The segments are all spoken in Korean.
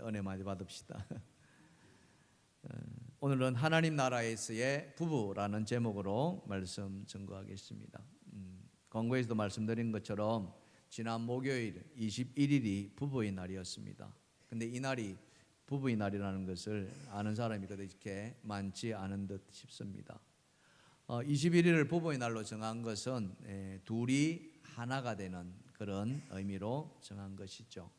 은혜 많이 받읍시다. 오늘은 하나님 나라에서의 부부라는 제목으로 말씀 증거하겠습니다. 광고에서도 말씀드린 것처럼 지난 목요일 21일이 부부의 날이었습니다. 근데 이 날이 부부의 날이라는 것을 아는 사람이 그렇게 많지 않은 듯 싶습니다. 21일을 부부의 날로 정한 것은 둘이 하나가 되는 그런 의미로 정한 것이죠.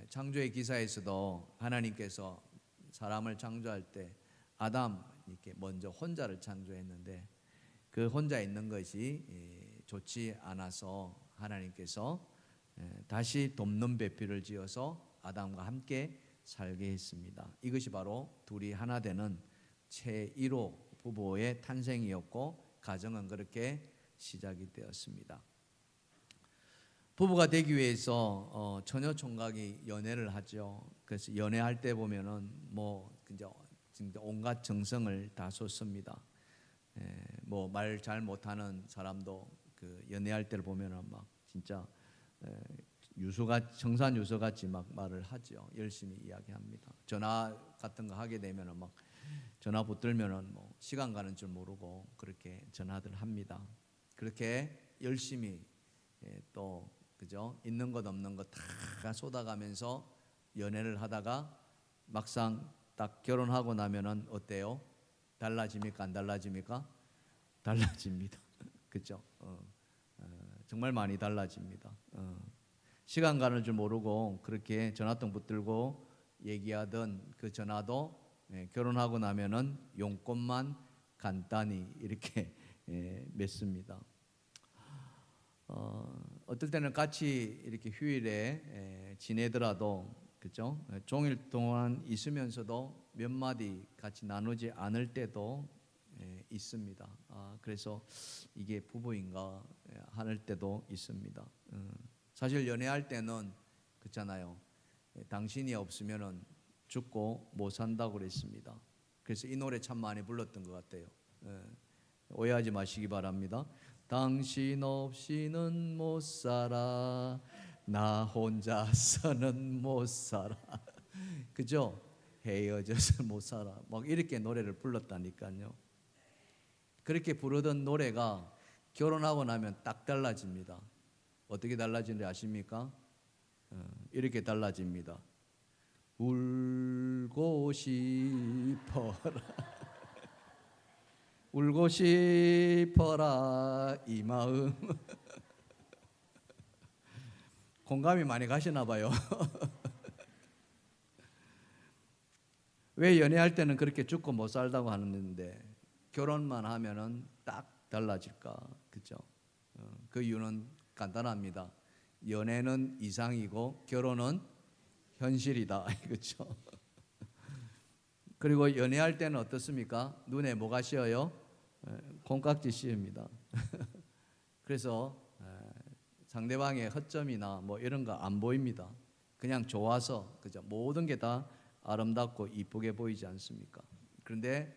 창조의 기사에서도 하나님께서 사람을 창조할 때 아담 이렇게 먼저 혼자를 창조했는데 그 혼자 있는 것이 좋지 않아서 하나님께서 다시 돕는 배필을 지어서 아담과 함께 살게 했습니다. 이것이 바로 둘이 하나 되는 제1호 부부의 탄생이었고 가정은 그렇게 시작이 되었습니다. 부부가 되기 위해서 처녀 총각이 연애를 하죠. 그래서 연애할 때 보면은 진짜 온갖 정성을 다 쏟습니다. 뭐 말 잘 못하는 사람도 그 연애할 때를 보면은 막 진짜 청산 유서 같이 막 말을 하죠. 열심히 이야기합니다. 전화 같은 거 하게 되면은 막 전화 붙들면은 뭐 시간 가는 줄 모르고 그렇게 전화들 합니다. 그렇게 열심히 또 그죠? 있는 것 없는 것 다 쏟아가면서 연애를 하다가 막상 딱 결혼하고 나면은 어때요? 달라집니까? 안 달라집니까? 달라집니다. 그죠? 정말 많이 달라집니다. 시간 가는 줄 모르고 그렇게 전화통 붙들고 얘기하던 그 전화도 결혼하고 나면은 용건만 간단히 이렇게 맺습니다. 어떨 때는 같이 이렇게 휴일에 지내더라도 그죠? 종일 동안 있으면서도 몇 마디 같이 나누지 않을 때도 있습니다. 그래서 이게 부부인가 하는 때도 있습니다. 사실 연애할 때는 그렇잖아요. 당신이 없으면은 죽고 못 산다고 그랬습니다. 그래서 이 노래 참 많이 불렀던 것 같아요. 오해하지 마시기 바랍니다. 당신 없이는 못 살아 나 혼자서는 못 살아 그죠? 헤어져서 못 살아 막 이렇게 노래를 불렀다니까요. 그렇게 부르던 노래가 결혼하고 나면 딱 달라집니다. 어떻게 달라지는지 아십니까? 이렇게 달라집니다. 울고 싶어라 울고 싶어라 이 마음 공감이 많이 가시나 봐요. 왜 연애할 때는 그렇게 죽고 못 살다고 하는데 결혼만 하면은 딱 달라질까? 그죠? 그 이유는 간단합니다. 연애는 이상이고 결혼은 현실이다. 그렇죠? 그리고 연애할 때는 어떻습니까? 눈에 뭐가 씌어요? 콩깍지 씌웁니다. 그래서 상대방의 허점이나 뭐 이런 거 안 보입니다. 그냥 좋아서 그죠? 모든 게 다 아름답고 이쁘게 보이지 않습니까? 그런데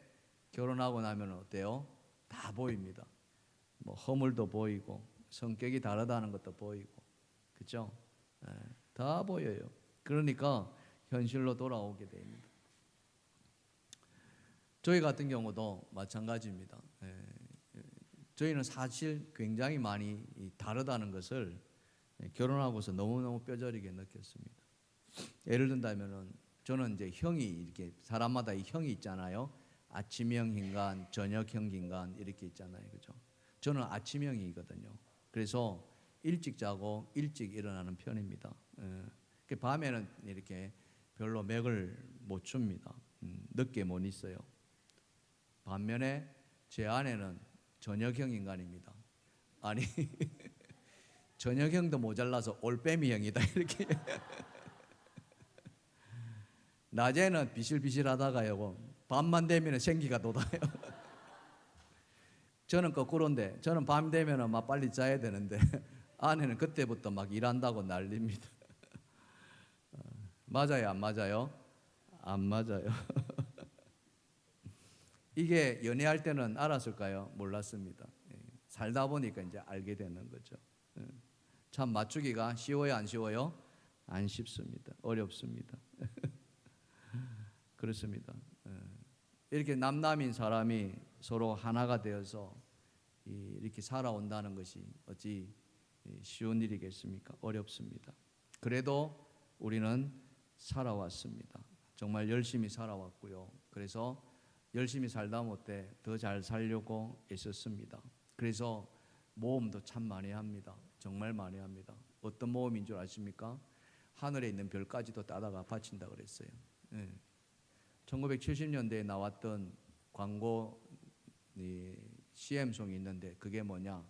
결혼하고 나면 어때요? 다 보입니다. 뭐 허물도 보이고 성격이 다르다는 것도 보이고 그죠? 다 보여요. 그러니까 현실로 돌아오게 됩니다. 저희 같은 경우도 마찬가지입니다. 저희는 사실 굉장히 많이 다르다는 것을 결혼하고서 너무너무 뼈저리게 느꼈습니다. 예를 든다면은 저는 이제 형이 이렇게 사람마다 이 형이 있잖아요. 아침형 인간, 저녁형 인간 이렇게 있잖아요. 그죠? 저는 아침형이거든요. 그래서 일찍 자고 일찍 일어나는 편입니다. 밤에는 이렇게 별로 맥을 못 춥니다. 늦게 못 있어요. 반면에 제 아내는 저녁형 인간입니다. 아니 저녁형도 모자라서 올빼미형이다 이렇게. 낮에는 비실비실하다가요 밤만 되면 생기가 돋아요. 저는 거꾸로인데 저는 밤 되면 막 빨리 자야 되는데 아내는 그때부터 막 일한다고 난립니다. 맞아요 안 맞아요? 안 맞아요. 이게 연애할 때는 알았을까요? 몰랐습니다. 살다 보니까 이제 알게 되는 거죠. 참 맞추기가 쉬워요 안 쉬워요? 안 쉽습니다. 어렵습니다. 그렇습니다. 이렇게 남남인 사람이 서로 하나가 되어서 이렇게 살아온다는 것이 어찌 쉬운 일이겠습니까? 어렵습니다. 그래도 우리는 살아왔습니다. 정말 열심히 살아왔고요. 그래서 열심히 살다 못해 더 잘 살려고 애썼습니다. 그래서 모험도 참 많이 합니다. 정말 많이 합니다. 어떤 모험인 줄 아십니까? 하늘에 있는 별까지도 따다가 바친다 그랬어요. 1970년대에 나왔던 광고 CM송이 있는데 그게 뭐냐?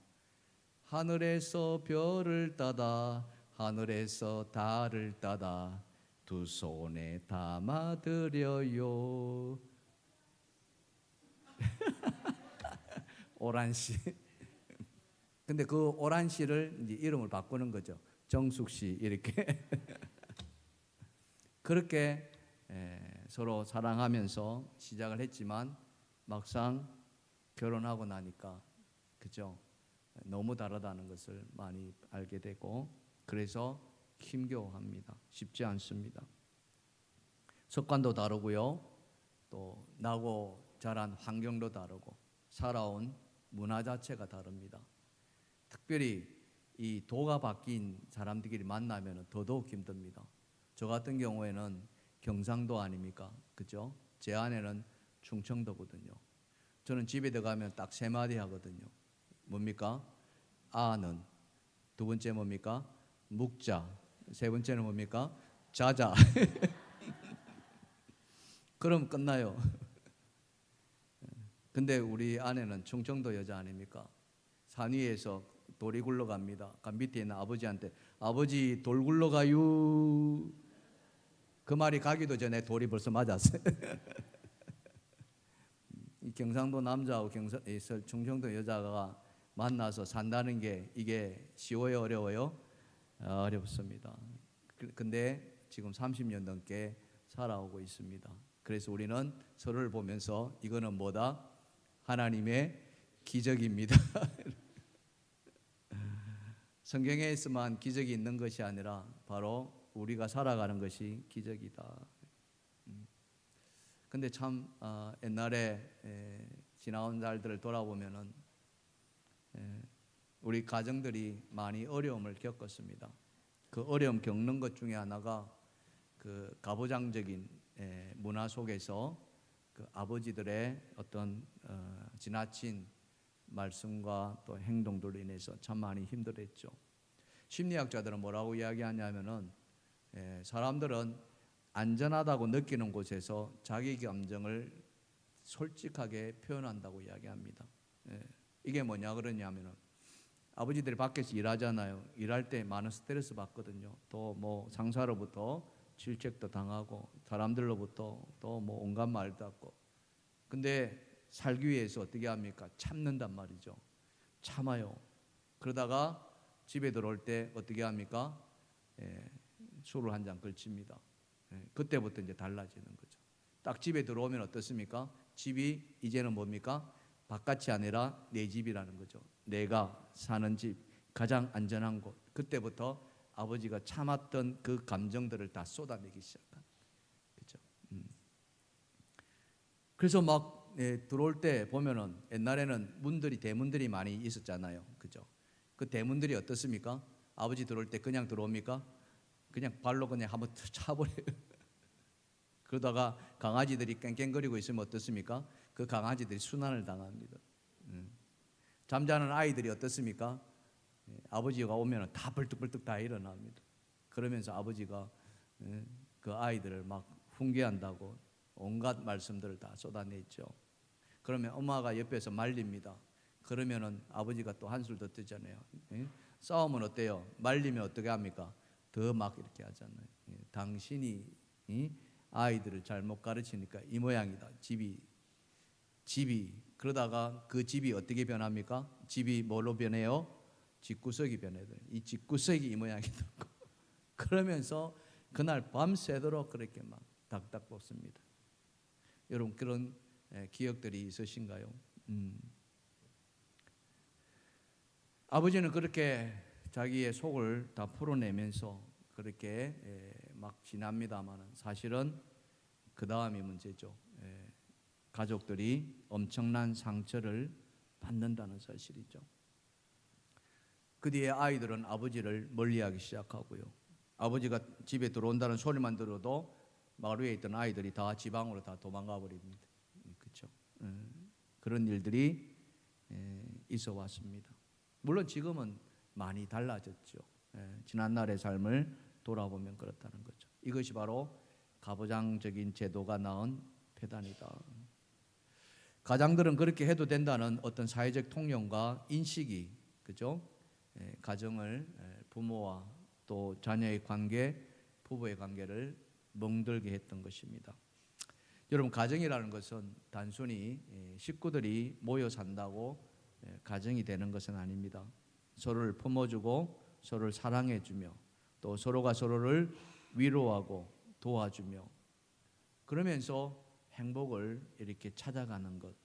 하늘에서 별을 따다 하늘에서 달을 따다 두 손에 담아드려요. 오란씨. 근데 그 오란씨를 이제 이름을 바꾸는 거죠. 정숙씨 이렇게. 그렇게 서로 사랑하면서 시작을 했지만 막상 결혼하고 나니까 그죠? 너무 다르다는 것을 많이 알게 되고 그래서 힘겨워합니다. 쉽지 않습니다. 습관도 다르고요. 또 나고 자란 환경도 다르고 살아온 문화 자체가 다릅니다. 특별히 이 도가 바뀐 사람들끼리 만나면 더더욱 힘듭니다. 저 같은 경우에는 경상도 아닙니까? 그죠? 제 아내는 충청도거든요. 저는 집에 들어가면 딱 세 마디 하거든요. 뭡니까? 아는. 두 번째 뭡니까? 묵자. 세 번째는 뭡니까? 자자. 그럼 끝나요. 근데 우리 아내는 충청도 여자 아닙니까? 산 위에서 돌이 굴러갑니다. 그 밑에 있는 아버지한테 아버지 돌 굴러가요. 그 말이 가기도 전에 돌이 벌써 맞았어요. 이 경상도 남자하고 충청도 여자가 만나서 산다는 게 이게 쉬워요, 어려워요? 어렵습니다. 근데 지금 30년 넘게 살아오고 있습니다. 그래서 우리는 서로를 보면서 이거는 뭐다? 하나님의 기적입니다. 성경에서만 기적이 있는 것이 아니라 바로 우리가 살아가는 것이 기적이다. 근데 참 옛날에 지나온 날들을 돌아보면은 우리 가정들이 많이 어려움을 겪었습니다. 그 어려움 겪는 것 중에 하나가 그 가부장적인 문화 속에서 그 아버지들의 어떤 지나친 말씀과 또 행동들로 인해서 참 많이 힘들었죠. 심리학자들은 뭐라고 이야기하냐면은 사람들은 안전하다고 느끼는 곳에서 자기 감정을 솔직하게 표현한다고 이야기합니다. 이게 뭐냐 그러냐면은 아버지들이 밖에서 일하잖아요. 일할 때 많은 스트레스 받거든요. 또 뭐 상사로부터 질책도 당하고 사람들로부터 또 뭐 온갖 말도 하고. 근데 살기 위해서 어떻게 합니까? 참는단 말이죠. 참아요. 그러다가 집에 들어올 때 어떻게 합니까? 술을 한 잔 걸칩니다. 그때부터 이제 달라지는 거죠. 딱 집에 들어오면 어떻습니까? 집이 이제는 뭡니까? 바깥이 아니라 내 집이라는 거죠. 내가 사는 집, 가장 안전한 곳. 그때부터 아버지가 참았던 그 감정들을 다 쏟아내기 시작한. 그렇죠? 그래서 막 들어올 때 보면은 옛날에는 문들이 대문들이 많이 있었잖아요. 그죠? 그 대문들이 어떻습니까? 아버지 들어올 때 그냥 들어옵니까? 그냥 발로 그냥 한번 차버려요. 그러다가 강아지들이 깽깽거리고 있으면 어떻습니까? 그 강아지들이 순환을 당합니다. 잠자는 아이들이 어떻습니까? 아버지가 오면 다 벌떡벌떡 다 일어납니다. 그러면서 아버지가 그 아이들을 막 훈계한다고 온갖 말씀들을 다 쏟아냈죠. 그러면 엄마가 옆에서 말립니다. 그러면은 아버지가 또 한술 더 뜨잖아요. 싸우면 어때요? 말리면 어떻게 합니까? 더 막 이렇게 하잖아요. 당신이 아이들을 잘못 가르치니까 이 모양이다. 집이 그러다가 그 집이 어떻게 변합니까? 집이 뭘로 변해요? 집구석이 변해요. 이 집구석이 이 모양이 되고 그러면서 그날 밤새도록 그렇게 막 닥닥 볶습니다. 여러분 그런 기억들이 있으신가요? 아버지는 그렇게 자기의 속을 다 풀어내면서 그렇게 막 지납니다만 사실은 그 다음이 문제죠. 가족들이 엄청난 상처를 받는다는 사실이죠. 그 뒤에 아이들은 아버지를 멀리하기 시작하고요. 아버지가 집에 들어온다는 소리만 들어도 마을 위에 있던 아이들이 다 지방으로 다 도망가 버립니다. 그렇죠? 그런 일들이 있어 왔습니다. 물론 지금은 많이 달라졌죠. 지난날의 삶을 돌아보면 그렇다는 거죠. 이것이 바로 가부장적인 제도가 낳은 폐단이다. 가장들은 그렇게 해도 된다는 어떤 사회적 통념과 인식이, 그죠? 가정을, 부모와 또 자녀의 관계, 부부의 관계를 멍들게 했던 것입니다. 여러분, 가정이라는 것은 단순히 식구들이 모여 산다고 가정이 되는 것은 아닙니다. 서로를 품어주고 서로를 사랑해주며 또 서로가 서로를 위로하고 도와주며 그러면서 행복을 이렇게 찾아가는 것.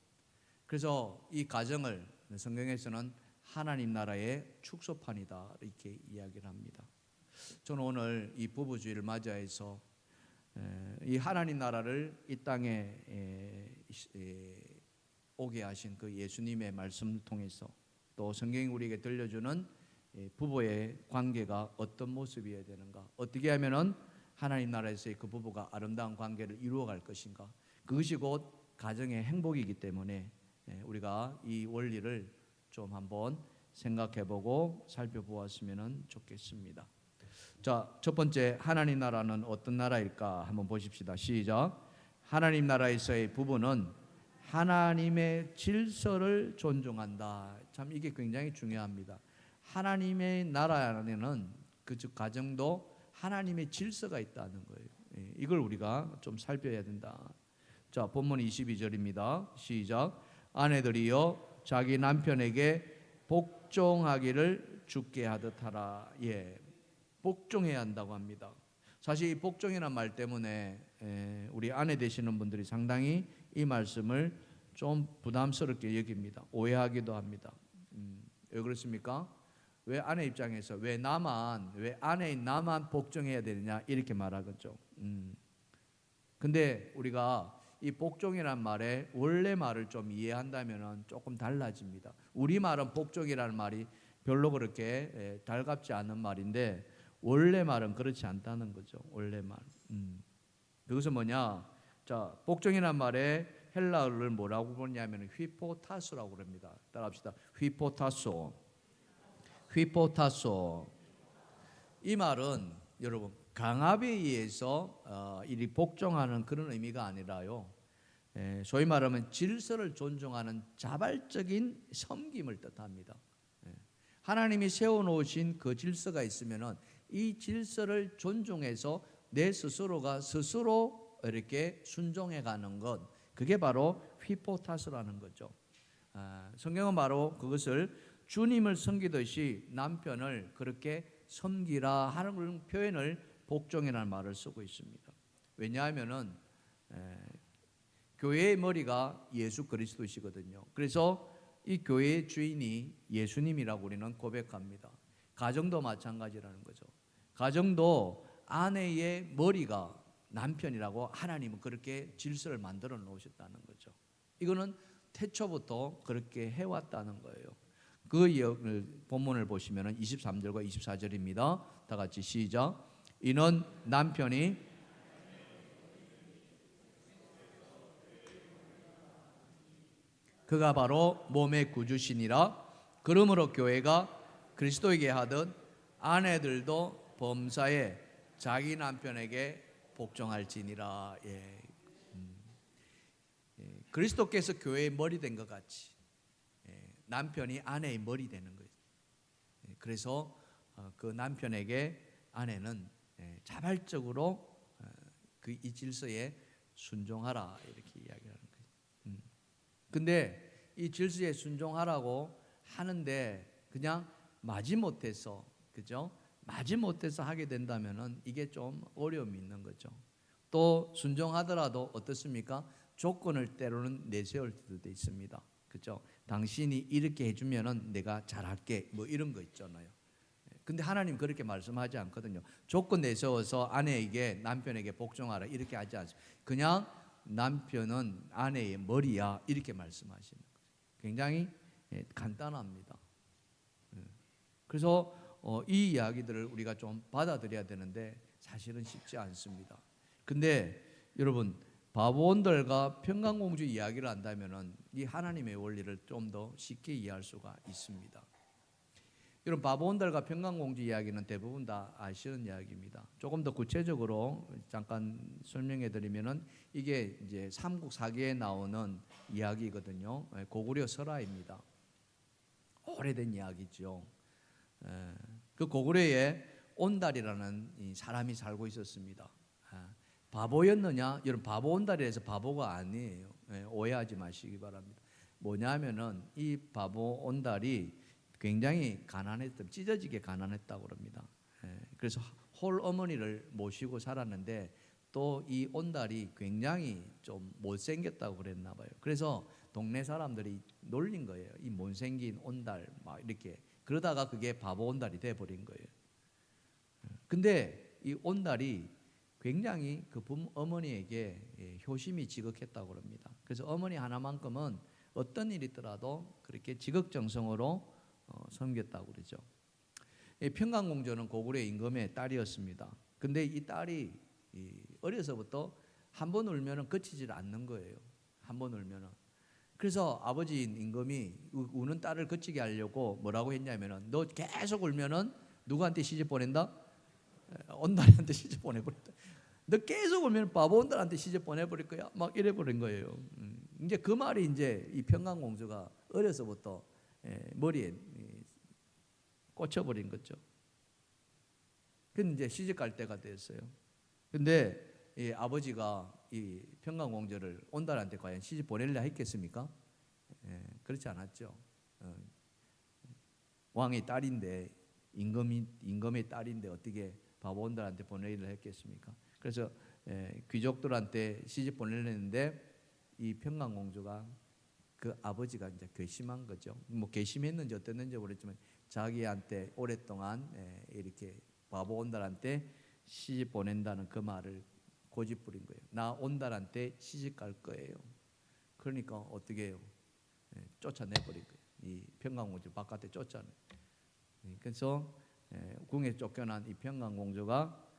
그래서 이 가정을 성경에서는 하나님 나라의 축소판이다 이렇게 이야기를 합니다. 저는 오늘 이 부부주의를 맞이해서 이 하나님 나라를 이 땅에 오게 하신 그 예수님의 말씀을 통해서 또 성경이 우리에게 들려주는 부부의 관계가 어떤 모습이어야 되는가, 어떻게 하면은 하나님 나라에서의 그 부부가 아름다운 관계를 이루어갈 것인가, 그것이 곧 가정의 행복이기 때문에 우리가 이 원리를 좀 한번 생각해보고 살펴보았으면 좋겠습니다. 자, 첫 번째, 하나님 나라는 어떤 나라일까 한번 보십시다. 시작. 하나님 나라에서의 부부는 하나님의 질서를 존중한다. 참 이게 굉장히 중요합니다. 하나님의 나라에는 즉 가정도 하나님의 질서가 있다는 거예요. 이걸 우리가 좀 살펴야 된다. 자, 본문 22절입니다. 시작. 아내들이여 자기 남편에게 복종하기를 주께 하듯 하라. 복종해야 한다고 합니다. 사실 이 복종이라는 말 때문에 우리 아내 되시는 분들이 상당히 이 말씀을 좀 부담스럽게 여깁니다. 오해하기도 합니다. 왜 그렇습니까? 왜 아내 입장에서 왜 아내인 나만 복종해야 되느냐 이렇게 말하겠죠. 근데 우리가 이 복종이란 말의 원래 말을 좀 이해한다면 조금 달라집니다. 우리 말은 복종이라는 말이 별로 그렇게 달갑지 않은 말인데 원래 말은 그렇지 않다는 거죠. 원래 말. 그것은 뭐냐? 자, 복종이란 말의 헬라어를 뭐라고 부르냐면 휘포타소라고 그럽니다. 따라합시다. 휘포타소. 이 말은 여러분 강압에 의해서 이리 복종하는 그런 의미가 아니라요. 소위 말하면 질서를 존중하는 자발적인 섬김을 뜻합니다. 하나님이 세워놓으신 그 질서가 있으면은 이 질서를 존중해서 내 스스로가 스스로 이렇게 순종해가는 것, 그게 바로 휘포타스라는 거죠. 성경은 바로 그것을 주님을 섬기듯이 남편을 그렇게 섬기라 하는 표현을 복종이라는 말을 쓰고 있습니다. 왜냐하면은 교회의 머리가 예수 그리스도시거든요. 그래서 이 교회의 주인이 예수님이라고 우리는 고백합니다. 가정도 마찬가지라는 거죠. 가정도 아내의 머리가 남편이라고 하나님은 그렇게 질서를 만들어 놓으셨다는 거죠. 이거는 태초부터 그렇게 해왔다는 거예요. 그 본문을 보시면 23절과 24절입니다. 다 같이 시작. 이는 남편이 그가 바로 몸의 구주시니라. 그러므로 교회가 그리스도에게 하듯 아내들도 범사에 자기 남편에게 복종할지니라. 그리스도께서 교회의 머리 된 것 같이 남편이 아내의 머리 되는 거예요. 그래서 그 남편에게 아내는 자발적으로 그 이 질서에 순종하라 이렇게 이야기하는 거예요. 근데 이 질서에 순종하라고 하는데 그냥 마지못해서, 그죠? 마지못해서 하게 된다면은 이게 좀 어려움이 있는 거죠. 또 순종하더라도 어떻습니까? 조건을 때로는 내세울 때도 있습니다. 그죠? 당신이 이렇게 해주면은 내가 잘할게 뭐 이런 거 있잖아요. 근데 하나님 그렇게 말씀하지 않거든요. 조건 내세워서 아내에게 남편에게 복종하라 이렇게 하지 않습니다. 그냥 남편은 아내의 머리야 이렇게 말씀하시는 거죠. 굉장히 간단합니다. 그래서 이 이야기들을 우리가 좀 받아들여야 되는데 사실은 쉽지 않습니다. 근데 여러분 바보온들과 평강공주 이야기를 한다면은 이 하나님의 원리를 좀 더 쉽게 이해할 수가 있습니다. 이런 바보온들과 평강공주 이야기는 대부분 다 아시는 이야기입니다. 조금 더 구체적으로 잠깐 설명해 드리면은 이게 이제 삼국 사기에 나오는 이야기거든요. 고구려 설화입니다. 오래된 이야기죠. 그 고구려에 온달이라는 사람이 살고 있었습니다. 바보였느냐? 여러분 바보온달이라서 바보가 아니에요. 오해하지 마시기 바랍니다. 뭐냐면은 이 바보온달이 굉장히 가난했던, 찢어지게 가난했다고 합니다. 그래서 홀 어머니를 모시고 살았는데 또 이 온달이 굉장히 좀 못생겼다고 그랬나 봐요. 그래서 동네 사람들이 놀린 거예요. 이 못생긴 온달 막 이렇게 그러다가 그게 바보 온달이 돼 버린 거예요. 근데 이 온달이 굉장히 그 어머니에게 효심이 지극했다고 합니다. 그래서 어머니 하나만큼은 어떤 일이 있더라도 그렇게 지극정성으로 섬겼다고 그러죠. 평강공주는 고구려 임금의 딸이었습니다. 근데 이 딸이 어려서부터 한 번 울면은 그치질 않는 거예요. 한 번 울면은. 그래서 아버지인 임금이 우는 딸을 그치게 하려고 뭐라고 했냐면은 너 계속 울면은 누구한테 시집 보낸다? 온달한테 시집 보내버린다. 너 계속 울면 바보 온달한테 시집 보내버릴 거야. 막 이래버린 거예요. 이제 그 말이 이제 이 평강공주가 어려서부터 머리에 꽂혀버린 거죠. 근데 이제 시집 갈 때가 됐어요. 근데 이 아버지가 이 평강공주를 온달한테 과연 시집 보내려 했겠습니까? 그렇지 않았죠. 왕의 딸인데 임금의 딸인데 어떻게 바보 온달한테 보내려 했겠습니까? 그래서 귀족들한테 시집 보내려 했는데 이 평강공주가 그 아버지가 이제 괘씸한 거죠. 뭐 괘씸했는지 어땠는지 모르겠지만 자기한테 오랫동안 이렇게 바보 온달한테 시집 보낸다는 그 말을 고집 부린 거예요. 나 온달한테 시집 갈 거예요. 그러니까 어떻게 해요? 쫓아내버린 거예요. 이 평강공주 바깥에 쫓아내. 그래서 궁에 쫓겨난 이 평강공주가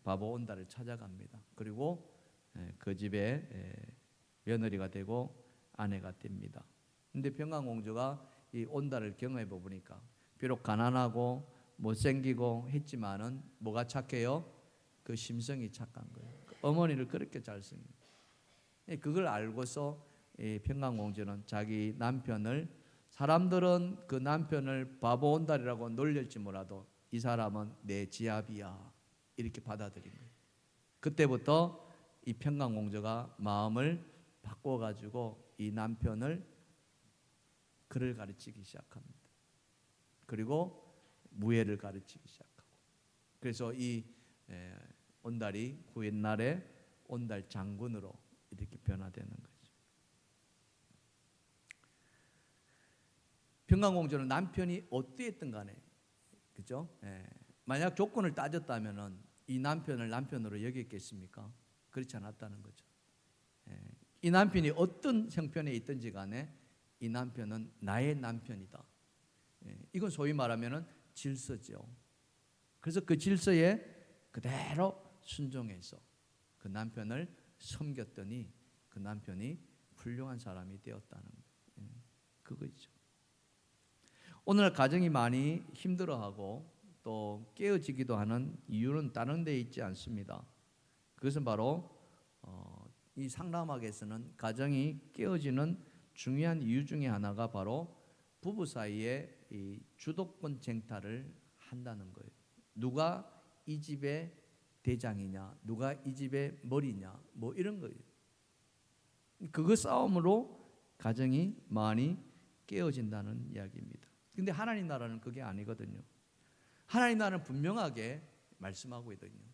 바보 온달을 찾아갑니다. 그리고 그 집에 며느리가 되고 아내가 됩니다. 근데 평강공주가 이 온달을 경험해 보니까 비록 가난하고 못생기고 했지만은 뭐가 착해요? 그 심성이 착한 거예요. 어머니를 그렇게 잘 섬깁니다. 그걸 알고서 평강공주는 자기 남편을 사람들은 그 남편을 바보 온달이라고 놀릴지 몰라도 이 사람은 내 지압이야 이렇게 받아들인 거예요. 그때부터 이 평강공주가 마음을 바꿔가지고 이 남편을 글을 가르치기 시작합니다. 그리고 무예를 가르치기 시작하고 그래서 이 온달이 후옛날에 온달 장군으로 이렇게 변화되는 거죠. 평강공주는 남편이 어떠했든 간에 그죠? 만약 조건을 따졌다면은 이 남편을 남편으로 여겼겠습니까? 그렇지 않았다는 거죠. 이 남편이 어떤 형편에 있든지 간에 이 남편은 나의 남편이다. 이건 소위 말하면은 질서죠. 그래서 그 질서에 그대로 순종해서 그 남편을 섬겼더니 그 남편이 훌륭한 사람이 되었다는 거예요. 그거죠. 오늘 가정이 많이 힘들어하고 또 깨어지기도 하는 이유는 다른 데 있지 않습니다. 그것은 바로 이 상담학에서는 가정이 깨어지는 중요한 이유 중에 하나가 바로 부부 사이에 이 주도권 쟁탈을 한다는 거예요. 누가 이 집의 대장이냐, 누가 이 집의 머리냐, 뭐 이런 거예요. 그거 싸움으로 가정이 많이 깨어진다는 이야기입니다. 근데 하나님 나라는 그게 아니거든요. 하나님 나라는 분명하게 말씀하고 있거든요.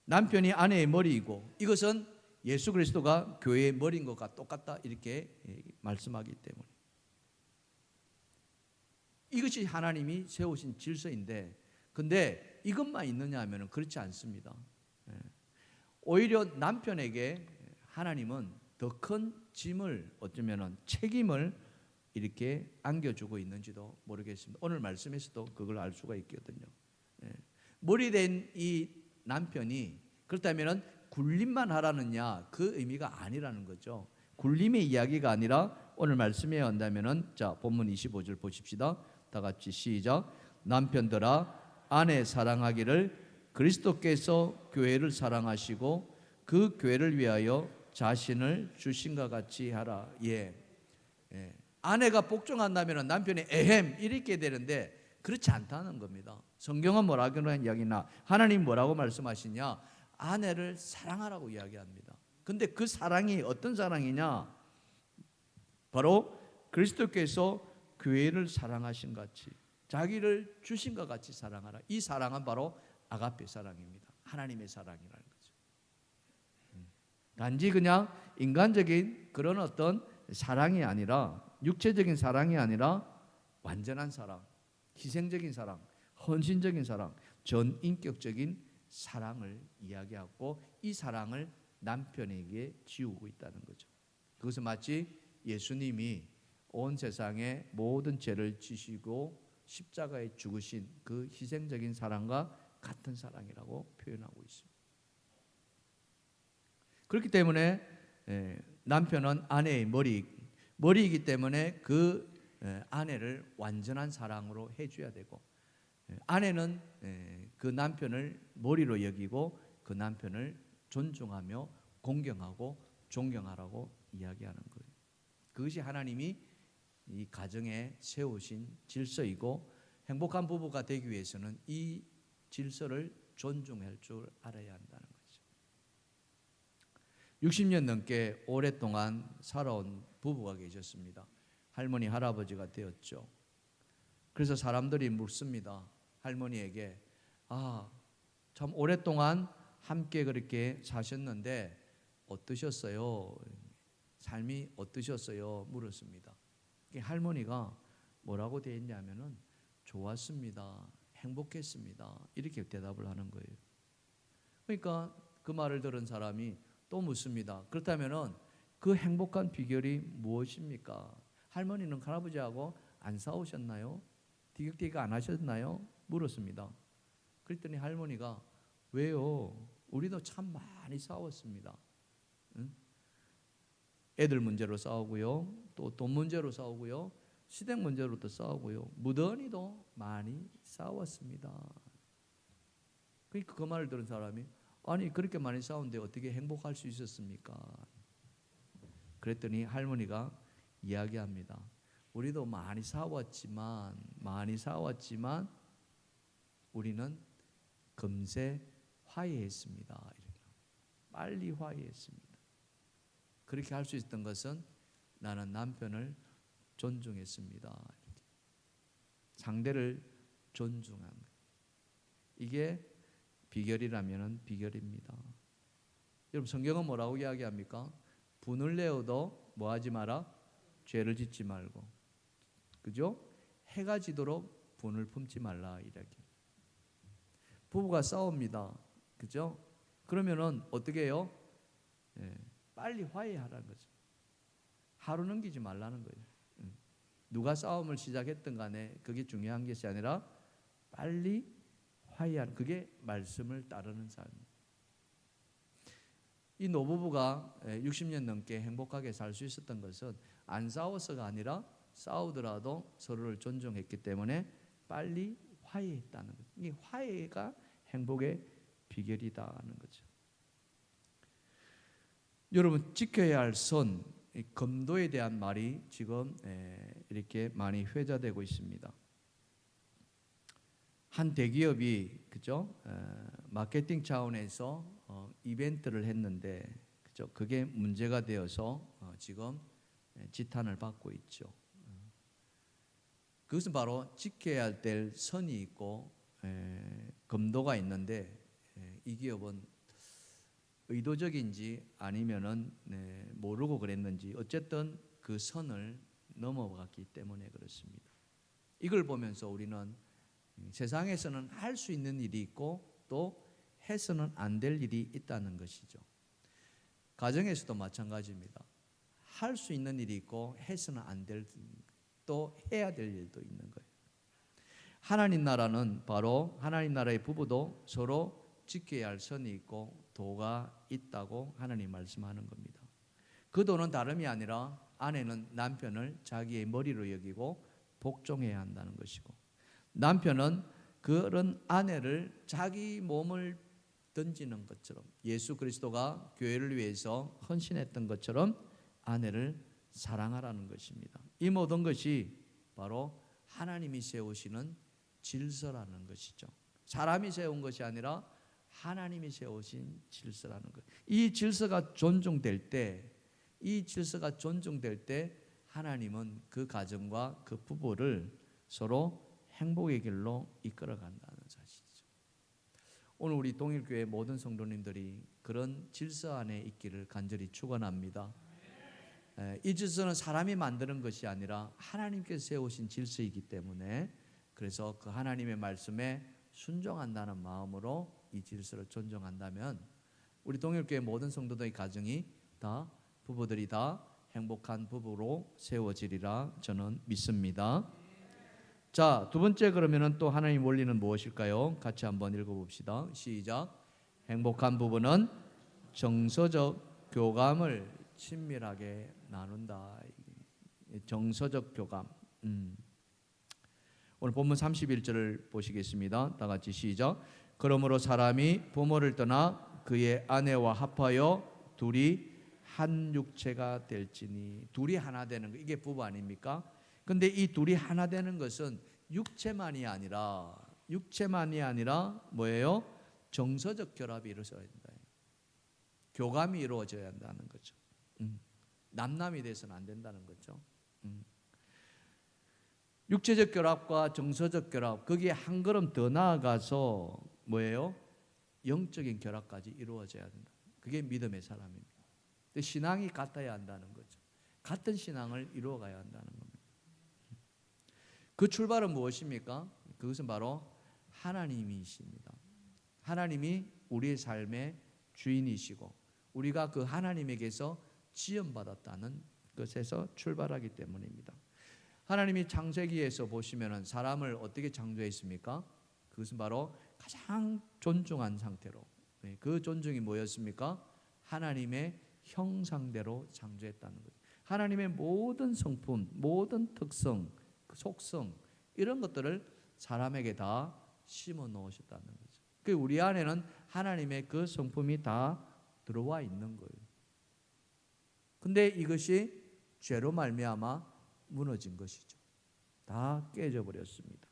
남편이 아내의 머리이고 이것은 예수 그리스도가 교회의 머리인 것과 똑같다 이렇게 말씀하기 때문에 이것이 하나님이 세우신 질서인데, 근데 이것만 있느냐 하면 그렇지 않습니다. 오히려 남편에게 하나님은 더 큰 짐을, 어쩌면 책임을 이렇게 안겨주고 있는지도 모르겠습니다. 오늘 말씀에서도 그걸 알 수가 있거든요. 머리 된 이 남편이 그렇다면 굴림만 하라느냐, 그 의미가 아니라는 거죠. 굴림의 이야기가 아니라 오늘 말씀에 온다면은, 자, 본문 25절 보십시다. 다 같이 시작. 남편들아, 아내 사랑하기를 그리스도께서 교회를 사랑하시고 그 교회를 위하여 자신을 주신 것 같이 하라. 예. 아내가 복종한다면 남편이 에헴 이렇게 되는데, 그렇지 않다는 겁니다. 성경은 뭐라고 이야기나, 하나님 뭐라고 말씀하시냐, 아내를 사랑하라고 이야기합니다. 근데 그 사랑이 어떤 사랑이냐, 바로 그리스도께서 교회를 사랑하신 같이, 자기를 주신 것 같이 사랑하라. 이 사랑은 바로 아가페 사랑입니다. 하나님의 사랑이라는 거죠. 단지 그냥 인간적인 그런 어떤 사랑이 아니라, 육체적인 사랑이 아니라 완전한 사랑, 희생적인 사랑, 헌신적인 사랑, 전인격적인 사랑을 이야기하고, 이 사랑을 남편에게 지우고 있다는 거죠. 그것은 마치 예수님이 온 세상의 모든 죄를 지시고 십자가에 죽으신 그 희생적인 사랑과 같은 사랑이라고 표현하고 있습니다. 그렇기 때문에 남편은 아내의 머리이기 때문에 그 아내를 완전한 사랑으로 해줘야 되고, 아내는 그 남편을 머리로 여기고 그 남편을 존중하며 공경하고 존경하라고 이야기하는 거예요. 그것이 하나님이 이 가정에 세우신 질서이고, 행복한 부부가 되기 위해서는 이 질서를 존중할 줄 알아야 한다는 거죠. 60년 넘게 오랫동안 살아온 부부가 계셨습니다. 할머니, 할아버지가 되었죠. 그래서 사람들이 묻습니다. 할머니에게, 참 오랫동안 함께 그렇게 사셨는데 어떠셨어요? 삶이 어떠셨어요? 물었습니다. 할머니가 뭐라고 대했냐면은, 좋았습니다, 행복했습니다, 이렇게 대답을 하는 거예요. 그러니까 그 말을 들은 사람이 또 묻습니다. 그렇다면은 그 행복한 비결이 무엇입니까? 할머니는 할아버지하고 안 싸우셨나요? 티격태격 안 하셨나요? 물었습니다. 그랬더니 할머니가, 왜요? 우리도 참 많이 싸웠습니다. 응? 애들 문제로 싸우고요, 또 돈 문제로 싸우고요, 시댁 문제로도 싸우고요, 무던히도 많이 싸웠습니다. 그러니까 그 말을 들은 사람이, 아니 그렇게 많이 싸웠는데 어떻게 행복할 수 있었습니까? 그랬더니 할머니가 이야기합니다. 우리도 많이 싸웠지만 우리는 금세 화해했습니다. 빨리 화해했습니다. 그렇게 할 수 있었던 것은 나는 남편을 존중했습니다. 상대를 존중한 것. 이게 비결이라면 비결입니다. 여러분, 성경은 뭐라고 이야기합니까? 분을 내어도 뭐하지 마라? 죄를 짓지 말고, 그죠? 해가 지도록 분을 품지 말라, 이렇게. 부부가 싸웁니다, 그죠? 그러면은 어떻게 해요? 빨리 화해하라는 거죠. 하루 넘기지 말라는 거예요. 누가 싸움을 시작했든 간에 그게 중요한 것이 아니라 빨리 화해하는, 그게 말씀을 따르는 삶입니다. 이 노부부가 60년 넘게 행복하게 살 수 있었던 것은 안 싸워서가 아니라 싸우더라도 서로를 존중했기 때문에 빨리 화해했다는 거죠. 이 화해가 행복의 비결이다는 거죠. 여러분, 지켜야 할 선, 검도에 대한 말이 지금 이렇게 많이 회자되고 있습니다. 한 대기업이, 그죠? 마케팅 차원에서 이벤트를 했는데, 그죠? 그게 문제가 되어서 지금 지탄을 받고 있죠. 그것은 바로 지켜야 될 선이 있고 검도가 있는데, 이 기업은 의도적인지 아니면은 모르고 그랬는지 어쨌든 그 선을 넘어갔기 때문에 그렇습니다. 이걸 보면서 우리는 세상에서는 할 수 있는 일이 있고 또 해서는 안 될 일이 있다는 것이죠. 가정에서도 마찬가지입니다. 할 수 있는 일이 있고 해서는 안 될, 또 해야 될 일도 있는 거예요. 하나님 나라는 바로 하나님 나라의 부부도 서로 지켜야 할 선이 있고 도가 있다고 하나님 말씀하는 겁니다. 그 도는 다름이 아니라 아내는 남편을 자기의 머리로 여기고 복종해야 한다는 것이고, 남편은 그런 아내를 자기 몸을 던지는 것처럼, 예수 그리스도가 교회를 위해서 헌신했던 것처럼 아내를 사랑하라는 것입니다. 이 모든 것이 바로 하나님이 세우시는 질서라는 것이죠. 사람이 세운 것이 아니라 하나님이 세우신 질서라는 것. 이 질서가 존중될 때, 하나님은 그 가정과 그 부부를 서로 행복의 길로 이끌어 간다는 사실이죠. 오늘 우리 동일교회 모든 성도님들이 그런 질서 안에 있기를 간절히 축원합니다. 이 질서는 사람이 만드는 것이 아니라 하나님께서 세우신 질서이기 때문에, 그래서 그 하나님의 말씀에 순종한다는 마음으로 이 질서를 존중한다면 우리 동일교회 모든 성도들의 가정이 다, 부부들이 다 행복한 부부로 세워지리라 저는 믿습니다. 자, 두 번째, 그러면은 또 하나님 원리는 무엇일까요? 같이 한번 읽어봅시다. 시작. 행복한 부부는 정서적 교감을 친밀하게 나눈다. 정서적 교감. 오늘 본문 31절을 보시겠습니다. 다 같이 시작. 그러므로 사람이 부모를 떠나 그의 아내와 합하여 둘이 한 육체가 될지니. 둘이 하나 되는 거, 이게 부부 아닙니까? 근데 이 둘이 하나 되는 것은 육체만이 아니라 뭐예요? 정서적 결합이 이루어져야 된다. 교감이 이루어져야 한다는 거죠. 남남이 돼서는 안 된다는 거죠. 육체적 결합과 정서적 결합, 거기에 한 걸음 더 나아가서 뭐예요? 영적인 결합까지 이루어져야 된다. 그게 믿음의 사람입니다. 근데 신앙이 같아야 한다는 거죠. 같은 신앙을 이루어가야 한다는 겁니다. 그 출발은 무엇입니까? 그것은 바로 하나님이십니다. 하나님이 우리의 삶의 주인이시고 우리가 그 하나님에게서 지원받았다는 것에서 출발하기 때문입니다. 하나님이 창세기에서 보시면은 사람을 어떻게 창조했습니까? 그것은 바로 가장 존중한 상태로, 그 존중이 뭐였습니까? 하나님의 형상대로 창조했다는 거예요. 하나님의 모든 성품, 모든 특성, 속성, 이런 것들을 사람에게 다 심어 놓으셨다는 거죠. 그 우리 안에는 하나님의 그 성품이 다 들어와 있는 거예요. 근데 이것이 죄로 말미암아 무너진 것이죠. 다 깨져 버렸습니다.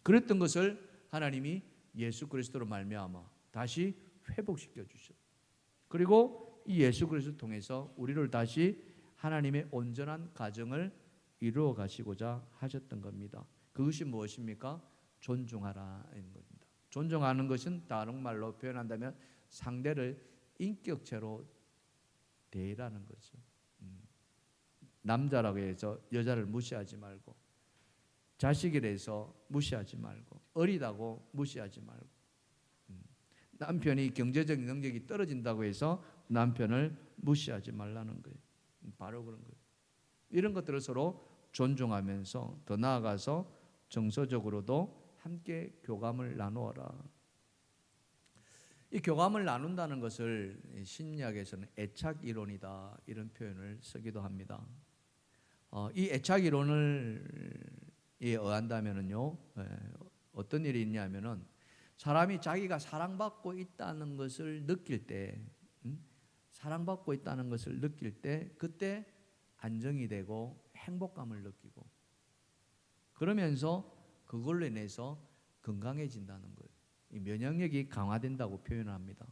그랬던 것을 하나님이 예수 그리스도로 말미암아 다시 회복시켜 주셨어요. 그리고 이 예수 그리스도를 통해서 우리를 다시 하나님의 온전한 가정을 이루어 가시고자 하셨던 겁니다. 그것이 무엇입니까? 존중하라는 겁니다. 존중하는 것은 다른 말로 표현한다면 상대를 인격체로 대하라는 거죠. 남자라고 해서 여자를 무시하지 말고, 자식이라 해서 무시하지 말고, 어리다고 무시하지 말고, 남편이 경제적 능력이 떨어진다고 해서 남편을 무시하지 말라는 거예요. 바로 그런 거예요. 이런 것들을 서로 존중하면서 더 나아가서 정서적으로도 함께 교감을 나누어라. 이 교감을 나눈다는 것을 신약에서는 애착 이론이다, 이런 표현을 쓰기도 합니다. 이 애착 이론을 의한다면은요, 어떤 일이 있냐면은 사람이 자기가 사랑받고 있다는 것을 느낄 때, 사랑받고 있다는 것을 느낄 때, 그때 안정이 되고 행복감을 느끼고, 그러면서 그걸로 인해서 건강해진다는 거예요. 이 면역력이 강화된다고 표현합니다.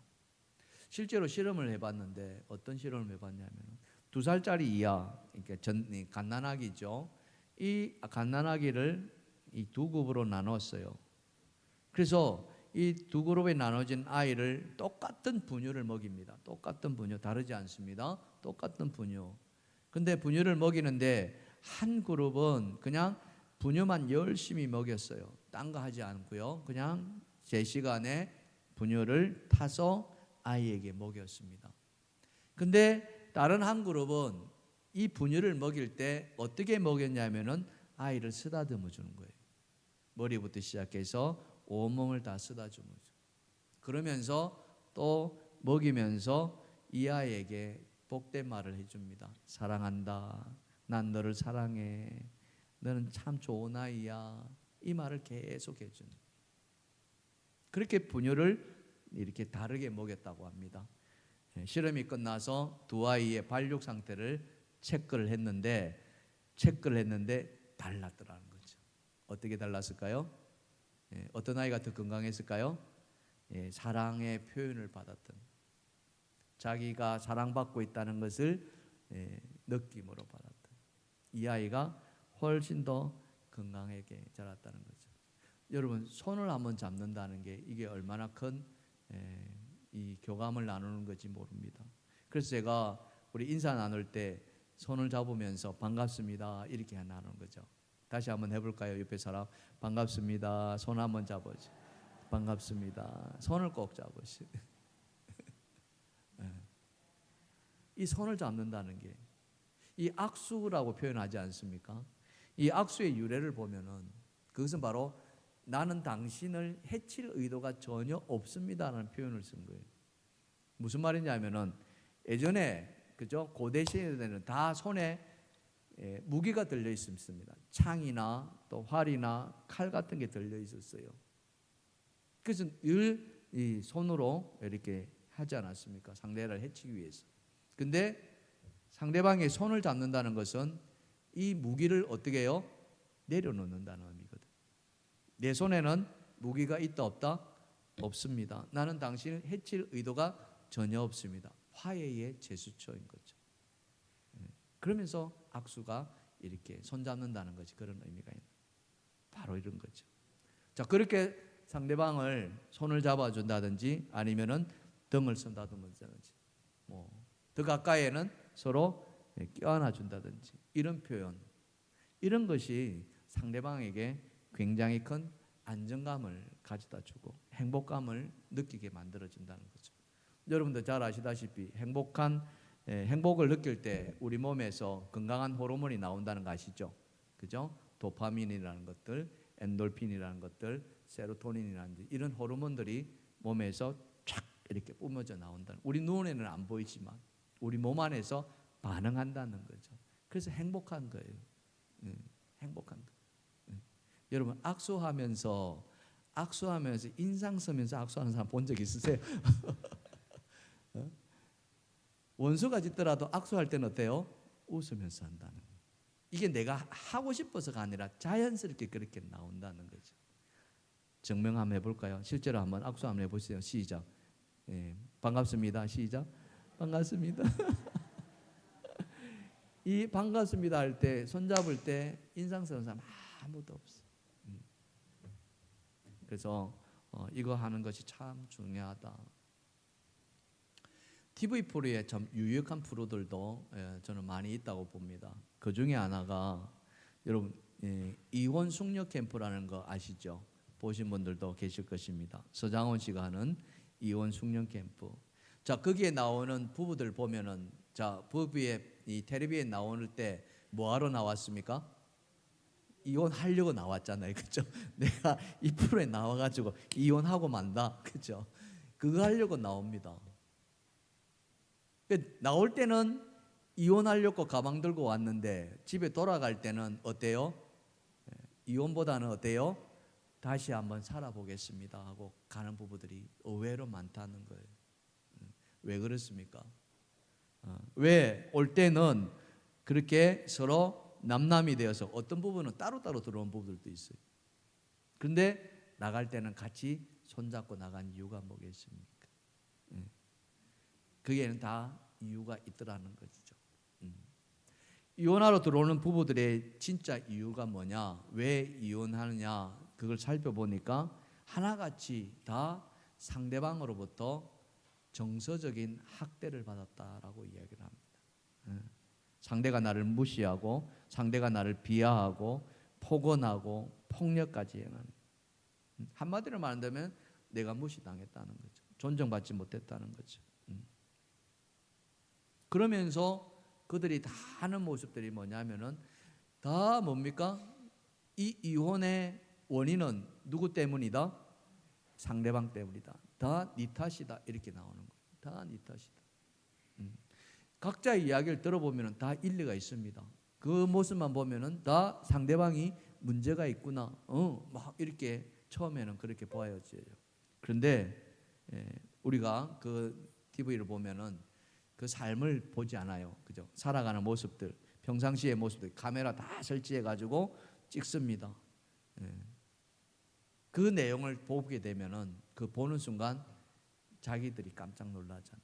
실제로 실험을 해봤는데 어떤 실험을 해봤냐면 2살짜리 이하, 그러니까 갓난아기죠. 이 갓난아기를 이 두 그룹으로 나눴어요. 그래서 이 두 그룹에 나눠진 아이를 똑같은 분유를 먹입니다. 똑같은 분유, 다르지 않습니다. 똑같은 분유. 근데 분유를 먹이는데 한 그룹은 그냥 분유만 열심히 먹였어요. 딴 거 하지 않고요. 그냥 제 시간에 분유를 타서 아이에게 먹였습니다. 근데 다른 한 그룹은 이 분유를 먹일 때 어떻게 먹였냐면은 아이를 쓰다듬어 주는 거예요. 머리부터 시작해서 온몸을 다 쓰다듬어 줘. 그러면서 또 먹이면서 이 아이에게 복된 말을 해줍니다. 사랑한다. 난 너를 사랑해. 너는 참 좋은 아이야. 이 말을 계속 해주는. 그렇게 분유를 이렇게 다르게 먹였다고 합니다. 실험이 끝나서 두 아이의 발육 상태를 체크를 했는데 달랐더라는 거죠. 어떻게 달랐을까요? 어떤 아이가 더 건강했을까요? 사랑의 표현을 받았던, 자기가 사랑받고 있다는 것을 느낌으로 받았던 이 아이가 훨씬 더 건강하게 자랐다는 거죠. 여러분, 손을 한번 잡는다는 게 이게 얼마나 큰 이 교감을 나누는 건지 모릅니다. 그래서 제가 우리 인사 나눌 때 손을 잡으면서 반갑습니다 이렇게 나누는 거죠. 다시 한번 해볼까요? 옆에 사람 반갑습니다. 손 한번 잡으시. 반갑습니다. 손을 꼭 잡으시. 이 손을 잡는다는 게 이 악수라고 표현하지 않습니까? 이 악수의 유래를 보면은 그것은 바로 나는 당신을 해칠 의도가 전혀 없습니다라는 표현을 쓴 거예요. 무슨 말이냐면은 예전에 그죠? 고대 시대에는 다 손에 무기가 들려 있습니다. 창이나 또 활이나 칼 같은 게 들려 있었어요. 그래서 늘 이 손으로 이렇게 하지 않았습니까? 상대를 해치기 위해서. 근데 상대방의 손을 잡는다는 것은 이 무기를 어떻게 해요? 내려놓는다는 의미거든. 내 손에는 무기가 있다 없다? 없습니다. 나는 당신을 해칠 의도가 전혀 없습니다. 화해의 제스처인 거죠. 그러면서 악수가 이렇게 손잡는다는 것이 그런 의미가 있는, 바로 이런 거죠. 자, 그렇게 상대방을 손을 잡아준다든지 아니면은 등을 쓴다든지 더 가까이에는 서로 껴안아 준다든지 이런 표현, 이런 것이 상대방에게 굉장히 큰 안정감을 가져다 주고 행복감을 느끼게 만들어준다는 거죠. 여러분도 잘 아시다시피 행복을 느낄 때 우리 몸에서 건강한 호르몬이 나온다는 거 아시죠? 그죠? 도파민이라는 것들, 엔돌핀이라는 것들, 세로토닌이라는 이런 호르몬들이 몸에서 촥 이렇게 뿜어져 나온다는, 우리 눈에는 안 보이지만 우리 몸 안에서 반응한다는 거죠. 그래서 행복한 거예요. 행복한 거. 여러분 악수하면서 인상 쓰면서 악수하는 사람 본 적 있으세요? 원수가 짓더라도 악수할 때는 어때요? 웃으면서 한다는 거예요. 이게 내가 하고 싶어서가 아니라 자연스럽게 그렇게 나온다는 거죠. 증명 한번 해볼까요? 실제로 한번 악수 한번 해보세요. 시작. 반갑습니다. 시작. 반갑습니다. 이 반갑습니다 할 때, 손잡을 때 인상 쓰는 사람 아무도 없어. 그래서 이거 하는 것이 참 중요하다. TV 프로에 참 유익한 프로들도 저는 많이 있다고 봅니다. 그 중에 하나가 여러분 이혼 숙녀 캠프라는 거 아시죠? 보신 분들도 계실 것입니다. 서장훈 씨가 하는 이혼 숙녀 캠프. 자, 거기에 나오는 부부들 보면은, 자, 부부의 이 텔레비에 나오는 때 뭐하러 나왔습니까? 이혼하려고 나왔잖아요, 그렇죠? 내가 이 프로에 나와가지고 이혼하고 만다, 그렇죠? 그거 하려고 나옵니다. 나올 때는 이혼하려고 가방 들고 왔는데 집에 돌아갈 때는 어때요? 이혼보다는 어때요? 다시 한번 살아보겠습니다 하고 가는 부부들이 의외로 많다는 거예요. 왜 그렇습니까? 왜 올 때는 그렇게 서로 남남이 되어서 어떤 부분은 따로따로 들어온 부부들도 있어요. 그런데 나갈 때는 같이 손잡고 나간 이유가 뭐겠습니까? 그게는 다 이유가 있더라는 것이죠. 이혼하러 들어오는 부부들의 진짜 이유가 뭐냐, 왜 이혼하느냐, 그걸 살펴보니까 하나같이 다 상대방으로부터 정서적인 학대를 받았다라고 이야기를 합니다. 상대가 나를 무시하고 상대가 나를 비하하고 포건하고 폭력까지 행하는. 한마디로 말한다면 내가 무시당했다는 거죠. 존중받지 못했다는 거죠. 그러면서 그들이 다 하는 모습들이 뭐냐면은 다 뭡니까? 이 이혼의 원인은 누구 때문이다? 상대방 때문이다. 다 네 탓이다. 이렇게 나오는 거예요. 다 네 탓이다. 각자의 이야기를 들어보면 다 일리가 있습니다. 그 모습만 보면은 다 상대방이 문제가 있구나. 막 이렇게 처음에는 그렇게 보여져요. 그런데 우리가 그 TV를 보면은 그 삶을 보지 않아요. 그죠? 살아가는 모습들, 평상시의 모습들, 카메라 다 설치해 가지고 찍습니다. 그 내용을 보게 되면은 그 보는 순간 자기들이 깜짝 놀라잖아요.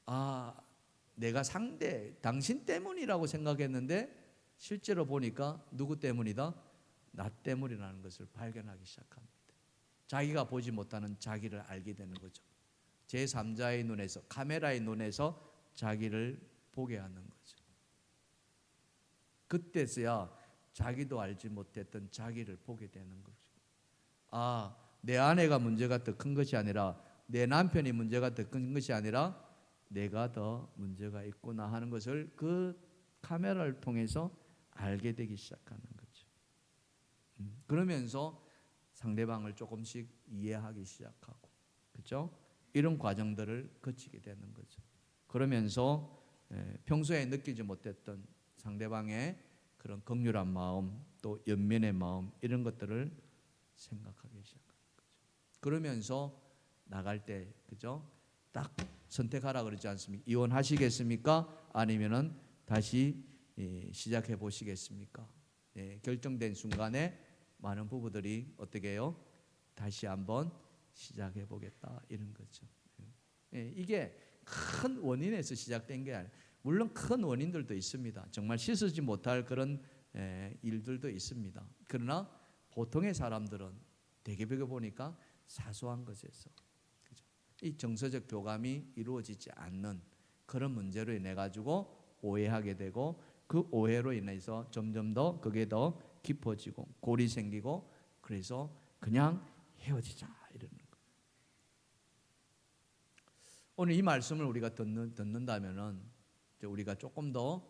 아, 내가 당신 때문이라고 생각했는데 실제로 보니까 누구 때문이다? 나 때문이라는 것을 발견하기 시작합니다. 자기가 보지 못하는 자기를 알게 되는 거죠. 제3자의 눈에서, 카메라의 눈에서 자기를 보게 하는 거죠. 그때서야 자기도 알지 못했던 자기를 보게 되는 거죠. 아, 내 아내가 문제가 더 큰 것이 아니라, 내 남편이 문제가 더 큰 것이 아니라 내가 더 문제가 있구나 하는 것을 그 카메라를 통해서 알게 되기 시작하는 거죠. 그러면서 상대방을 조금씩 이해하기 시작하고, 그렇죠? 이런 과정들을 거치게 되는 거죠. 그러면서 평소에 느끼지 못했던 상대방의 그런 긍휼한 마음, 또 연민의 마음, 이런 것들을 생각하기 시작하는 거죠. 그러면서 나갈 때, 그죠? 딱 선택하라 그러지 않습니까? 이혼하시겠습니까? 아니면은 다시 시작해 보시겠습니까? 결정된 순간에 많은 부부들이 어떻게 해요? 다시 한번 시작해 보겠다, 이런 거죠. 이게 큰 원인에서 시작된 게 아니라, 물론 큰 원인들도 있습니다. 정말 씻어지 못할 그런 일들도 있습니다. 그러나 보통의 사람들은 대개 보니까 사소한 것에서, 그죠? 이 정서적 교감이 이루어지지 않는 그런 문제로 인해 가지고 오해하게 되고, 그 오해로 인해서 점점 더 그게 더 깊어지고 골이 생기고, 그래서 그냥 헤어지자 이러는 거예요. 오늘 이 말씀을 우리가 듣는다면은 우리가 조금 더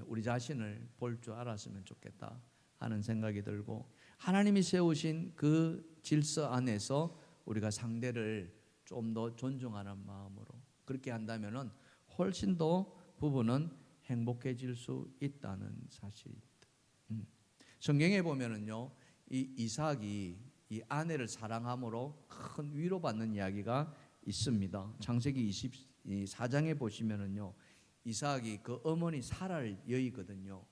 우리 자신을 볼 줄 알았으면 좋겠다 하는 생각이 들고, 하나님이 세우신 그 질서 안에서 우리가 상대를 좀 더 존중하는 마음으로 그렇게 한다면은 훨씬 더 부부는 행복해질 수 있다는 사실입니다. 성경에 보면은요, 이 이삭이 이 아내를 사랑함으로 큰 위로받는 이야기가 있습니다. 창세기 24장에 보시면은요, 이삭이 그 어머니 사라를 여의거든요.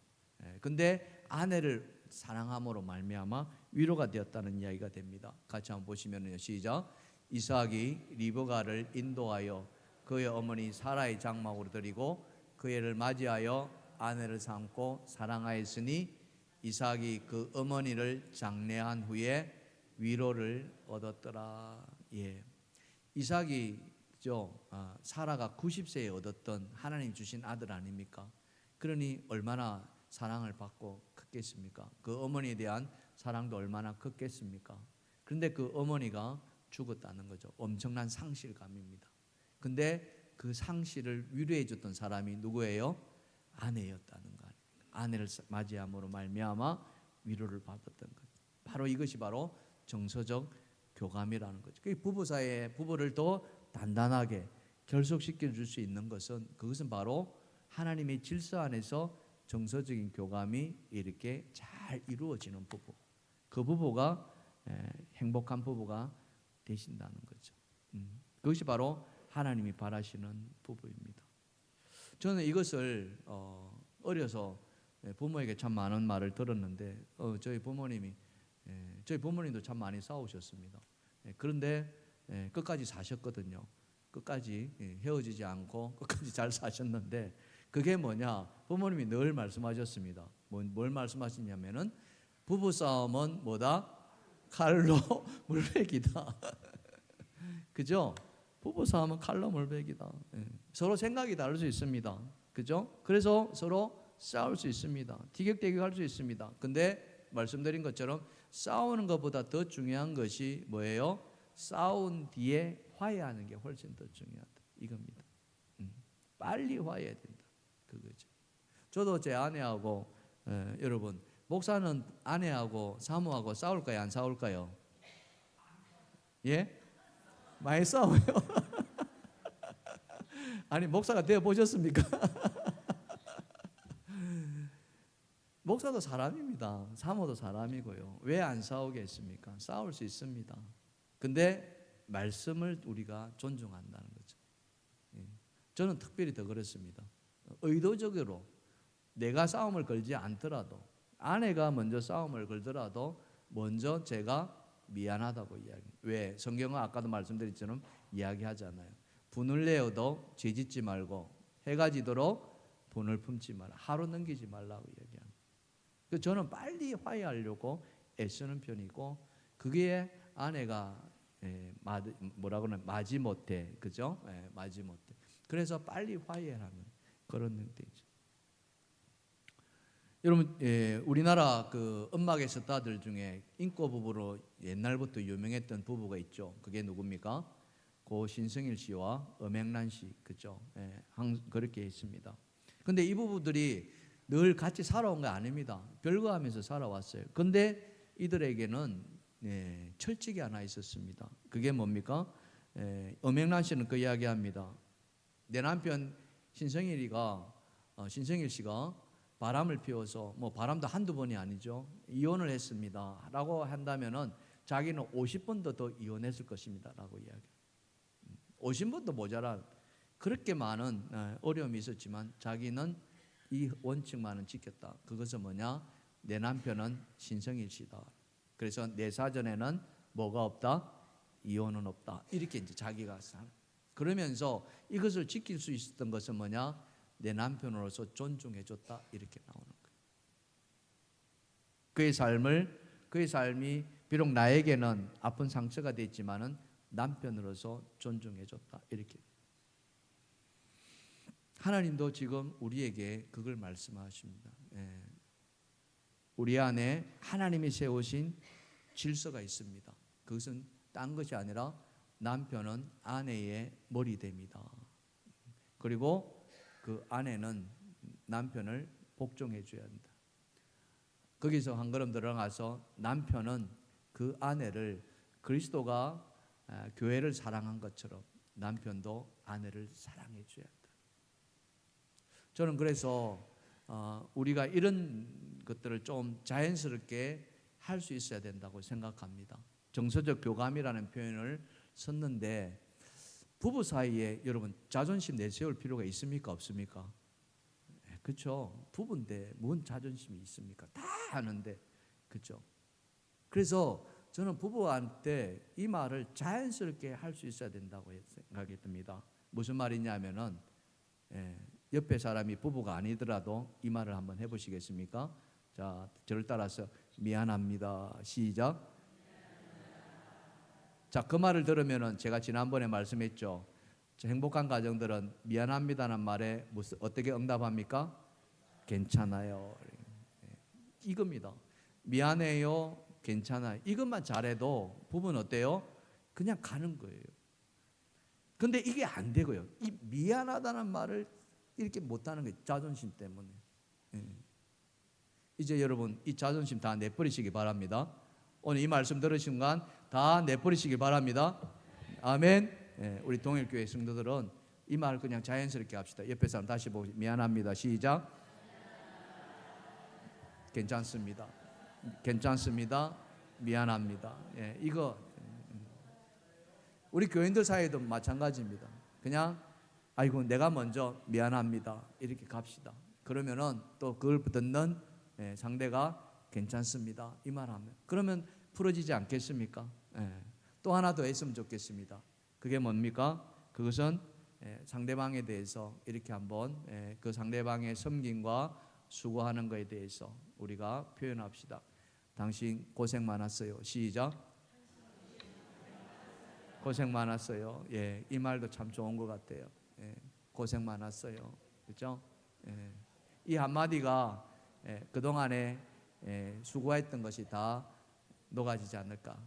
근데 아내를 사랑함으로 말미암아 위로가 되었다는 이야기가 됩니다. 같이 한번 보시면은요, 시작. 이삭이 리브가를 인도하여 그의 어머니 사라의 장막으로 들이고 그 애를 맞이하여 아내를 삼고 사랑하였으니 이삭이 그 어머니를 장례한 후에 위로를 얻었더라. 이삭이 사라가 90세에 얻었던 하나님 주신 아들 아닙니까? 그러니 얼마나 사랑을 받고 컸겠습니까? 그 어머니에 대한 사랑도 얼마나 컸겠습니까? 그런데 그 어머니가 죽었다는 거죠. 엄청난 상실감입니다. 근데 그 상실을 위로해 줬던 사람이 누구예요? 아내였다는 거 아닙니까? 아내를 맞이함으로 말미암아 위로를 받았던 것. 바로 이것이 바로 정서적 교감이라는 거죠. 부부 사이에 부부를 더 단단하게 결속시켜 줄 수 있는 것은, 그것은 바로 하나님의 질서 안에서 정서적인 교감이 이렇게 잘 이루어지는 부부, 그 부부가 행복한 부부가 되신다는 거죠. 그것이 바로 하나님이 바라시는 부부입니다. 저는 이것을 어려서 부모에게 참 많은 말을 들었는데, 저희 부모님도 참 많이 싸우셨습니다. 그런데 끝까지 사셨거든요. 끝까지 헤어지지 않고 끝까지 잘 사셨는데, 그게 뭐냐? 부모님이 늘 말씀하셨습니다. 뭘 말씀하시냐면은, 부부싸움은 뭐다? 칼로 물베기다. 그죠? 부부싸움은 칼로 물베기다. 서로 생각이 다를 수 있습니다. 그죠? 그래서 서로 싸울 수 있습니다. 티격태격할 수 있습니다. 근데 말씀드린 것처럼 싸우는 것보다 더 중요한 것이 뭐예요? 싸운 뒤에 화해하는 게 훨씬 더 중요하다. 이겁니다. 빨리 화해해야 된다. 그거죠. 저도 제 아내하고 여러분 목사는 아내하고 사모하고 싸울까요? 안 싸울까요? 예? 많이 싸워요. 아니 목사가 되어 보셨습니까? 목사도 사람입니다. 사모도 사람이고요. 왜 안 싸우겠습니까? 싸울 수 있습니다. 근데 말씀을 우리가 존중한다는 거죠. 저는 특별히 더 그렇습니다. 의도적으로 내가 싸움을 걸지 않더라도 아내가 먼저 싸움을 걸더라도 먼저 제가 미안하다고 이야기합니다. 왜? 성경은 아까도 말씀드렸처럼 이야기하잖아요. 분을 내어도 죄짓지 말고 해가 지도록 돈을 품지 마라. 하루 넘기지 말라고 이야기합니다. 저는 빨리 화해하려고 애쓰는 편이고 그게 아내가 마지못해, 그죠? 마지못해. 그래서 빨리 화해하는 그런 형태죠. 여러분, 우리나라 그 음악의 스타들 중에 인꼬 부부로 옛날부터 유명했던 부부가 있죠. 그게 누굽니까? 고 신승일 씨와 엄앵란 씨, 그죠? 그렇게 있습니다. 근데 이 부부들이 늘 같이 살아온 게 아닙니다. 별거하면서 살아왔어요. 근데 이들에게는 철칙이 하나 있었습니다. 그게 뭡니까? 엄앵란 씨는 그 이야기합니다. 내 남편 신승일 씨가 바람을 피워서 뭐 바람도 한두 번이 아니죠. 이혼을 했습니다. 라고 한다면은 자기는 50번도 더 이혼했을 것입니다. 라고 이야기해요. 50번도 모자란 그렇게 많은 어려움이 있었지만 자기는 이 원칙만은 지켰다. 그것은 뭐냐? 내 남편은 신성일 씨다. 그래서 내 사전에는 뭐가 없다? 이혼은 없다. 이렇게 이제 자기가 그러면서 이것을 지킬 수 있었던 것은 뭐냐? 내 남편으로서 존중해줬다. 이렇게 나오는 거예요. 그의 삶이 비록 나에게는 아픈 상처가 됐지만은 남편으로서 존중해줬다. 이렇게. 하나님도 지금 우리에게 그걸 말씀하십니다. 우리 안에 하나님이 세우신 질서가 있습니다. 그것은 딴 것이 아니라 남편은 아내의 머리됩니다. 그리고 그 아내는 남편을 복종해 줘야 한다. 거기서 한 걸음 들어가서 남편은 그 아내를 그리스도가 교회를 사랑한 것처럼 남편도 아내를 사랑해 줘야 한다. 저는 그래서 우리가 이런 것들을 좀 자연스럽게 할 수 있어야 된다고 생각합니다. 정서적 교감이라는 표현을 썼는데 부부 사이에 여러분 자존심 내세울 필요가 있습니까? 없습니까? 그렇죠. 부부인데 뭔 자존심이 있습니까? 다 하는데, 그렇죠. 그래서 저는 부부한테 이 말을 자연스럽게 할 수 있어야 된다고 생각이 듭니다. 무슨 말이냐면은 옆에 사람이 부부가 아니더라도 이 말을 한번 해보시겠습니까? 자, 저를 따라서 미안합니다. 시작. 자, 그 말을 들으면은 제가 지난번에 말씀했죠. 행복한 가정들은 미안합니다는 말에 어떻게 응답합니까? 괜찮아요. 이겁니다. 미안해요. 괜찮아요. 이것만 잘해도 부부는 어때요? 그냥 가는 거예요. 근데 이게 안 되고요. 이 미안하다는 말을 이렇게 못하는 거예요. 자존심 때문에. 이제 여러분 이 자존심 다 내버리시기 바랍니다. 오늘 이 말씀 들으신 순간 다 내버리시기 바랍니다. 아멘. 우리 동일교회 성도들은 이 말 그냥 자연스럽게 합시다. 옆에 사람 다시 보고 미안합니다. 시작. 괜찮습니다. 괜찮습니다. 미안합니다. 이거 우리 교인들 사이도 마찬가지입니다. 그냥 아이고 내가 먼저 미안합니다. 이렇게 갑시다. 그러면은 또 그걸 듣는 상대가 괜찮습니다. 이 말하면 그러면 풀어지지 않겠습니까? 또 하나 더 했으면 좋겠습니다. 그게 뭡니까? 그것은 상대방에 대해서 이렇게 한번 그 상대방의 섬김과 수고하는 것에 대해서 우리가 표현합시다. 당신 고생 많았어요. 시작. 고생 많았어요. 이 말도 참 좋은 것 같아요. 고생 많았어요. 그렇죠? 이 한마디가 그동안에 수고했던 것이 다 녹아지지 않을까.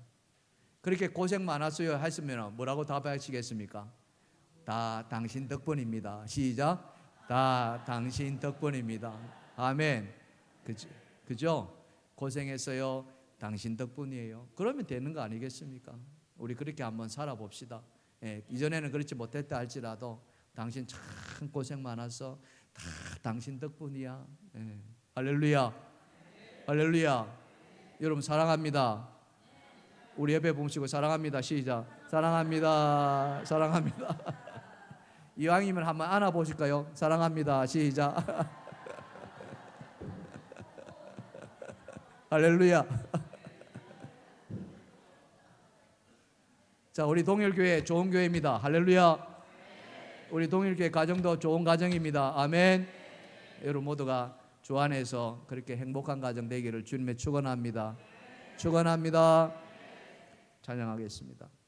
그렇게 고생 많았어요 했으면 뭐라고 답하시겠습니까? 다 당신 덕분입니다. 시작. 다 당신 덕분입니다. 아멘. 그죠? 고생했어요. 당신 덕분이에요. 그러면 되는 거 아니겠습니까? 우리 그렇게 한번 살아봅시다. 이전에는 그렇지 못했다 할지라도 당신 참 고생 많았어. 다 당신 덕분이야. 할렐루야. 할렐루야. 여러분 사랑합니다. 우리 옆에 보시고 사랑합니다. 시작. 사랑합니다. 사랑합니다. 이왕이면 한번 안아보실까요? 사랑합니다. 시작. 할렐루야. 자, 우리 동일교회 좋은 교회입니다. 할렐루야. 우리 동일교회 가정도 좋은 가정입니다. 아멘. 여러분 모두가 주 안에서 그렇게 행복한 가정 되기를 주님의 축원합니다. 축원합니다. 찬양하겠습니다.